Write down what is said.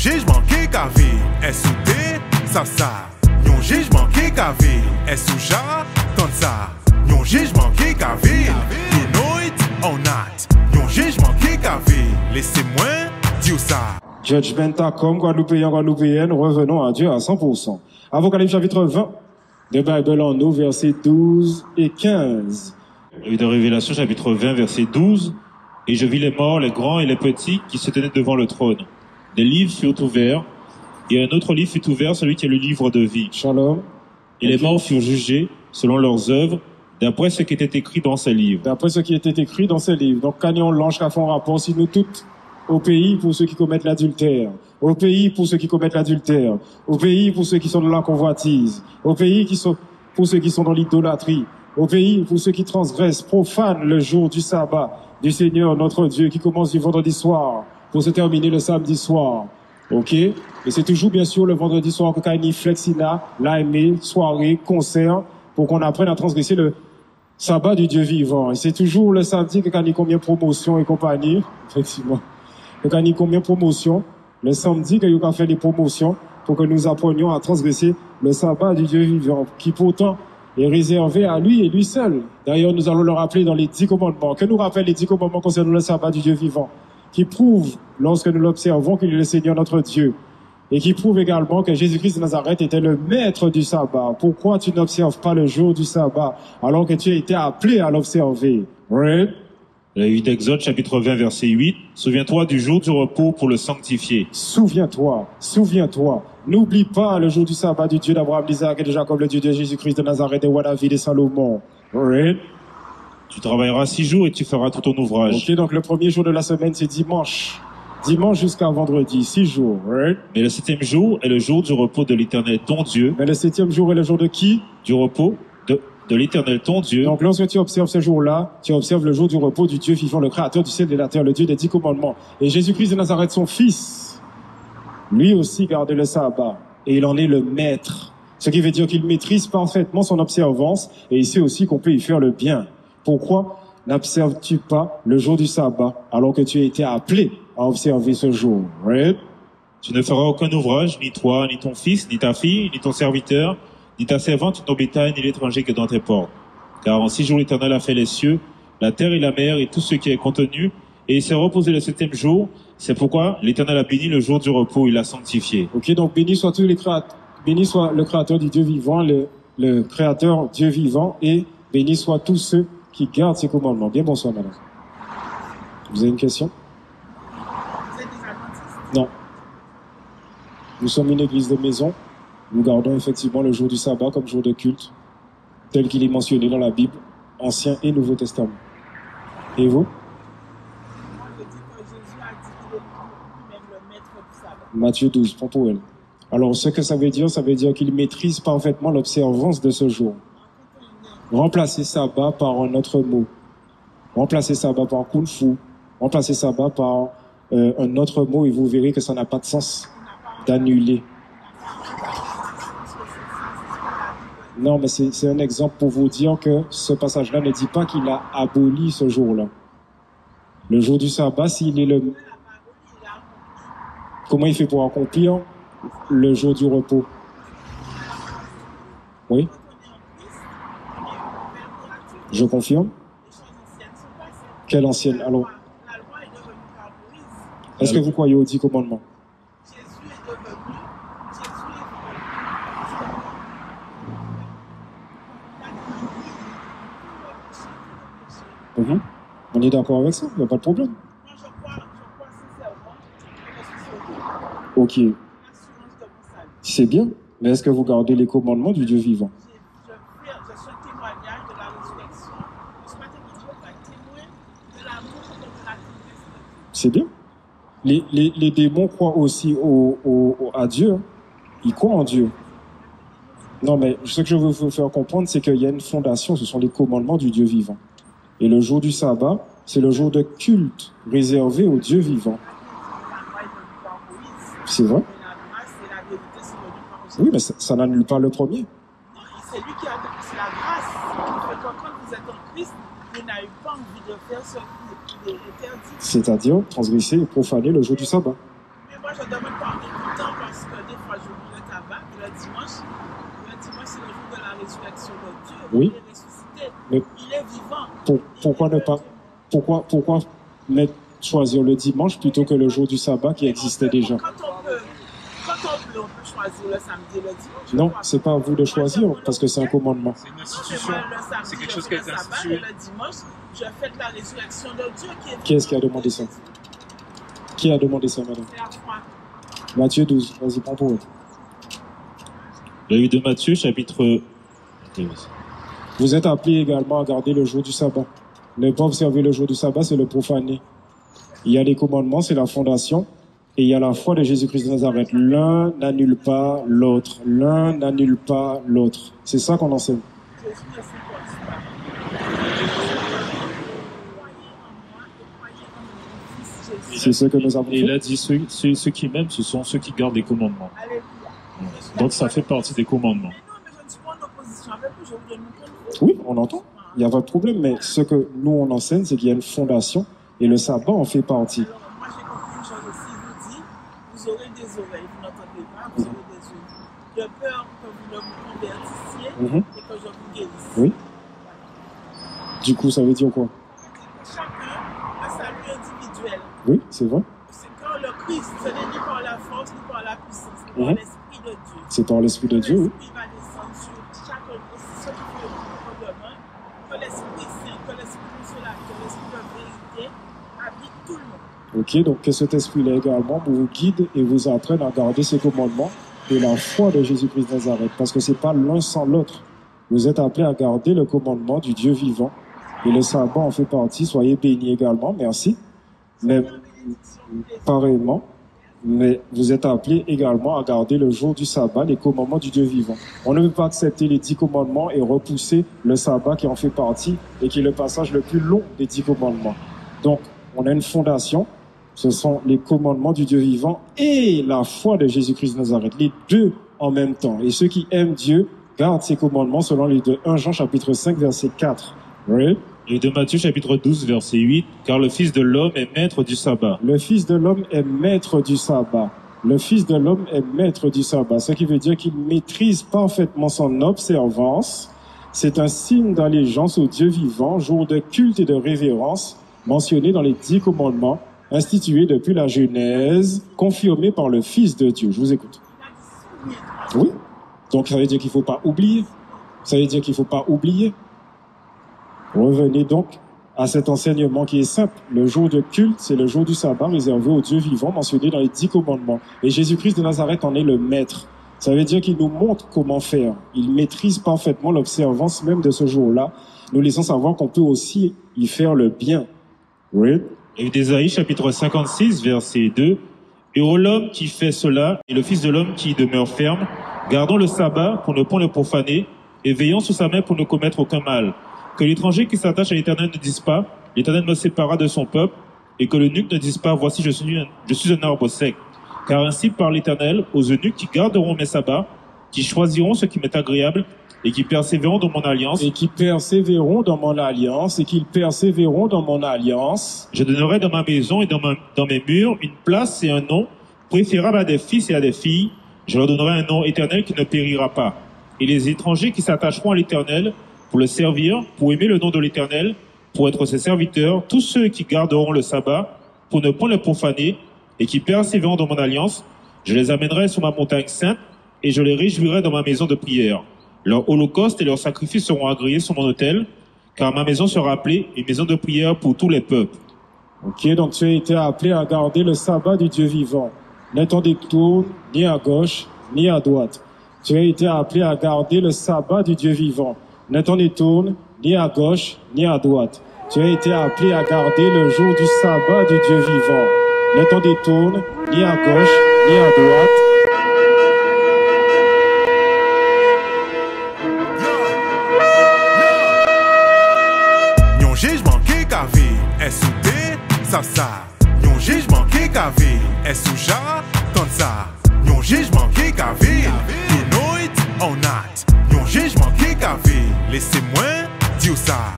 jugement qui cavé, est souté, ça. Yon jugement qui cavé, est souja, tant ça. Yon jugement qui cavé, you know it or not. Yon jugement qui cavé, laissez-moi dire ça. Judgment.com, Guadeloupéen, Guadeloupéenne, revenons à Dieu à 100%. Apocalypse chapitre 20, de Bible en nous, versets 12 et 15. Livre de Révélation, chapitre 20, verset 12. Et je vis les morts, les grands et les petits, qui se tenaient devant le trône. Des livres furent ouverts, et un autre livre fut ouvert, celui qui est le livre de vie. Shalom. Et les morts furent jugés, selon leurs œuvres, d'après ce qui était écrit dans ces livres. D'après ce qui était écrit dans ces livres. Donc, quand on l'ange qui a fait un rapport, si nous toutes, au pays pour ceux qui commettent l'adultère, au pays pour ceux qui commettent l'adultère, au pays pour ceux qui sont dans la convoitise, au pays pour ceux qui sont dans l'idolâtrie, au pays pour ceux qui transgressent, profanent le jour du sabbat du Seigneur notre Dieu qui commence du vendredi soir pour se terminer le samedi soir. Ok? Et c'est toujours bien sûr le vendredi soir que Kaini Flexina, l'AME, soirée, concert, pour qu'on apprenne à transgresser le sabbat du Dieu vivant. Et c'est toujours le samedi que Kaini combien promotion et compagnie, effectivement. Donc, il y a combien de promotions? Le samedi, qu'il y a fait des promotions pour que nous apprenions à transgresser le sabbat du Dieu vivant, qui pourtant est réservé à lui et lui seul. D'ailleurs, nous allons le rappeler dans les 10 commandements. Que nous rappellent les 10 commandements concernant le sabbat du Dieu vivant, qui prouvent, lorsque nous l'observons, qu'il est le Seigneur notre Dieu. Et qui prouve également que Jésus-Christ de Nazareth était le maître du sabbat. Pourquoi tu n'observes pas le jour du sabbat, alors que tu as été appelé à l'observer? Right? Le livre d'Exode, chapitre 20, verset 8. Souviens-toi du jour du repos pour le sanctifier. Souviens-toi. N'oublie pas le jour du sabbat du Dieu d'Abraham, d'Isaac et de Jacob, le Dieu de Jésus-Christ de Nazareth, de roi David et Salomon. Right? Tu travailleras 6 jours et tu feras tout ton ouvrage. Ok, donc le premier jour de la semaine, c'est dimanche. Dimanche jusqu'à vendredi, 6 jours. Right? Mais le 7e jour est le jour du repos de l'Éternel, ton Dieu. Mais le 7e jour est le jour de qui? Du repos de l'Éternel, ton Dieu. Donc, lorsque tu observes ce jour-là, tu observes le jour du repos du Dieu vivant, le Créateur du ciel et de la terre, le Dieu des 10 commandements. Et Jésus-Christ de Nazareth, son Fils, lui aussi garde le sabbat. Et il en est le maître. Ce qui veut dire qu'il maîtrise parfaitement son observance et il sait aussi qu'on peut y faire le bien. Pourquoi n'observes-tu pas le jour du sabbat alors que tu as été appelé à observer ce jour? Right? Tu ne feras aucun ouvrage, ni toi, ni ton fils, ni ta fille, ni ton serviteur, ni ta servante, ni ton bétail, ni l'étranger qui est dans tes portes. Car en 6 jours l'Éternel a fait les cieux, la terre et la mer et tout ce qui est contenu, et il s'est reposé le 7e jour. C'est pourquoi l'Éternel a béni le jour du repos, il l'a sanctifié. Ok, donc béni soit le Créateur du Dieu vivant, le Créateur Dieu vivant, et béni soit tous ceux qui gardent ses commandements. Bien, bonsoir madame. Vous avez une question? Vous êtes des adventistes? Non. Nous sommes une église de maison. Nous gardons effectivement le jour du sabbat comme jour de culte, tel qu'il est mentionné dans la Bible, Ancien et Nouveau Testament. Et vous? Moi, je dis que Jésus a dit qu'il est lui-même le maître du sabbat. Matthieu 12, prends pour elle. Alors, ce que ça veut dire qu'il maîtrise parfaitement l'observance de ce jour. Remplacer sabbat par un autre mot. Remplacer sabbat par kung fu. Remplacer sabbat par un autre mot et vous verrez que ça n'a pas de sens d'annuler. Non, mais c'est un exemple pour vous dire que ce passage-là ne dit pas qu'il a aboli ce jour-là. Le jour du sabbat, s'il est le... Comment il fait pour accomplir le jour du repos? Oui? Je confirme. Quelle ancienne? Alors, est-ce que vous croyez aux 10 commandements? On est d'accord avec ça, il n'y a pas de problème. Moi, je crois sincèrement que je suis sauvé. Ok, L'assurance de mon salut. c'est bien, mais est-ce que vous gardez les commandements du Dieu vivant? Je suis un témoignage de la résurrection. Ce matin, Dieu va témoin de l'amour de la promesse. C'est bien. Les démons croient aussi à Dieu. Ils croient en Dieu. Non, mais ce que je veux vous faire comprendre, c'est qu'il y a une fondation, ce sont les commandements du Dieu vivant. Et le jour du sabbat, c'est le jour de culte réservé au Dieu vivant. C'est vrai? Oui, mais ça n'annule pas le premier. C'est lui qui a c'est la grâce qui fait que quand vous êtes en Christ, vous n'avez pas envie de faire ce qui est interdit. C'est-à-dire transgresser et profaner le jour du sabbat. Mais moi, je demande pardon tout le temps parce que des fois, j'oublie le tabac. Et le dimanche, c'est le jour de la résurrection de Dieu. Oui. Il est ressuscité. Mais Il est vivant. pourquoi ne pas, pourquoi choisir le dimanche plutôt que le jour du sabbat qui existait déjà? Quand on peut choisir le samedi et le dimanche. Non, c'est pas à vous de choisir parce que c'est un commandement. C'est une institution. C'est quelque chose qui a été institué. Et le dimanche, je fête la résurrection de Dieu Qui est-ce qui a demandé ça? Qui a demandé ça, madame? C'est la foi. Matthieu 12, vas-y, prends pour eux. Le livre de Matthieu, chapitre... Vous êtes appelés également à garder le jour du sabbat. Ne pas observer le jour du sabbat, c'est le profaner. Il y a les commandements, c'est la fondation. Et il y a la foi de Jésus-Christ de Nazareth. L'un n'annule pas l'autre. L'un n'annule pas l'autre. C'est ça qu'on enseigne. Jésus ne suppose pas. C'est ce que nous avons Et il fait. a dit, ceux qui m'aiment, ce sont ceux qui gardent les commandements. Alléluia. Donc ça fait partie des commandements. Mais non, mais je ne suis pas en opposition avec vous, je vous donne mon point de vue. Oui, on entend. Il n'y a pas de problème. Mais ce que nous, on enseigne, c'est qu'il y a une fondation. Et le sabbat en fait partie. Alors, moi, j'ai compris une chose aussi. Il vous dit, vous aurez des oreilles, vous n'entendez pas, vous aurez des yeux. De peur que vous ne vous convertissiez Mhm. et que je vous guérisse. Oui. Du coup, ça veut dire quoi? Chacun a sa vie individuelle. Oui, c'est vrai. C'est quand le Christ, ce n'est ni par la force ni par la puissance, mais par Mhm. l'Esprit de Dieu. C'est par l'Esprit de Dieu, oui. L'Esprit va descendre sur chacun de ceux qui font le demain. Que l'Esprit Saint, que l'Esprit consolateur, l'Esprit de vérité habite tout le monde. Ok, donc que cet esprit-là également vous guide et vous apprenne à garder ses commandements et la foi de Jésus-Christ de Nazareth. Parce que c'est pas l'un sans l'autre. Vous êtes appelés à garder le commandement du Dieu vivant. Et le sabbat en fait partie. Soyez bénis également, merci. Mais pareillement, mais vous êtes appelés également à garder le jour du sabbat, les commandements du Dieu vivant. On ne peut pas accepter les 10 commandements et repousser le sabbat qui en fait partie et qui est le passage le plus long des 10 commandements. Donc, on a une fondation, ce sont les commandements du Dieu vivant et la foi de Jésus-Christ de Nazareth, les deux en même temps. Et ceux qui aiment Dieu gardent ses commandements selon les de 1 Jean chapitre 5 verset 4. Oui. Et de Matthieu chapitre 12 verset 8, car le Fils de l'homme est maître du sabbat. Le Fils de l'homme est maître du sabbat. Le Fils de l'homme est maître du sabbat. Ce qui veut dire qu'il maîtrise parfaitement son observance. C'est un signe d'allégeance au Dieu vivant, jour de culte et de révérence, mentionné dans les 10 commandements, institués depuis la Genèse, confirmé par le Fils de Dieu. Je vous écoute. Oui. Donc ça veut dire qu'il ne faut pas oublier. Ça veut dire qu'il ne faut pas oublier. Revenez donc à cet enseignement qui est simple. Le jour de culte, c'est le jour du sabbat réservé au Dieu vivant mentionné dans les 10 commandements. Et Jésus-Christ de Nazareth en est le maître. Ça veut dire qu'il nous montre comment faire. Il maîtrise parfaitement l'observance même de ce jour-là, nous laissant savoir qu'on peut aussi y faire le bien. Oui. Et d'Ésaïe chapitre 56 verset 2, Heureux l'homme qui fait cela et le Fils de l'homme qui y demeure ferme. Gardons le sabbat pour ne point le profaner et veillons sous sa main pour ne commettre aucun mal. Que l'étranger qui s'attache à l'Éternel ne dise pas, l'Éternel me sépara de son peuple, et que l'eunuque ne dise pas, voici je suis un arbre sec. Car ainsi parle l'Éternel aux eunuques qui garderont mes sabbats, qui choisiront ce qui m'est agréable, et qui persévéreront dans mon alliance. Et qui persévéreront dans mon alliance, et qu'ils persévéreront dans mon alliance. Je donnerai dans ma maison et dans mes murs une place et un nom, préférable à des fils et à des filles. Je leur donnerai un nom éternel qui ne périra pas. Et les étrangers qui s'attacheront à l'Éternel, pour le servir, pour aimer le nom de l'Éternel, pour être ses serviteurs, tous ceux qui garderont le sabbat, pour ne point le profaner, et qui persévéreront dans mon alliance, je les amènerai sur ma montagne sainte, et je les réjouirai dans ma maison de prière. Leurs holocaustes et leurs sacrifices seront agréés sur mon autel, car ma maison sera appelée une maison de prière pour tous les peuples. Ok, donc tu as été appelé à garder le sabbat du Dieu vivant. Ne t'en détourne ni à gauche, ni à droite. Tu as été appelé à garder le sabbat du Dieu vivant. Ne t'en détourne ni à gauche, ni à droite. Tu as été appelé à garder le jour du sabbat du Dieu vivant. Ne t'en détourne ni à gauche, ni à droite. Yon jugement qui cavé est soudé, ça. Yon jugement qui cavé est sous-ja, tant ça. Yon jugement qui cavé, tout noit, on a. Yon jugement qui cavé, laissez-moi dire ça.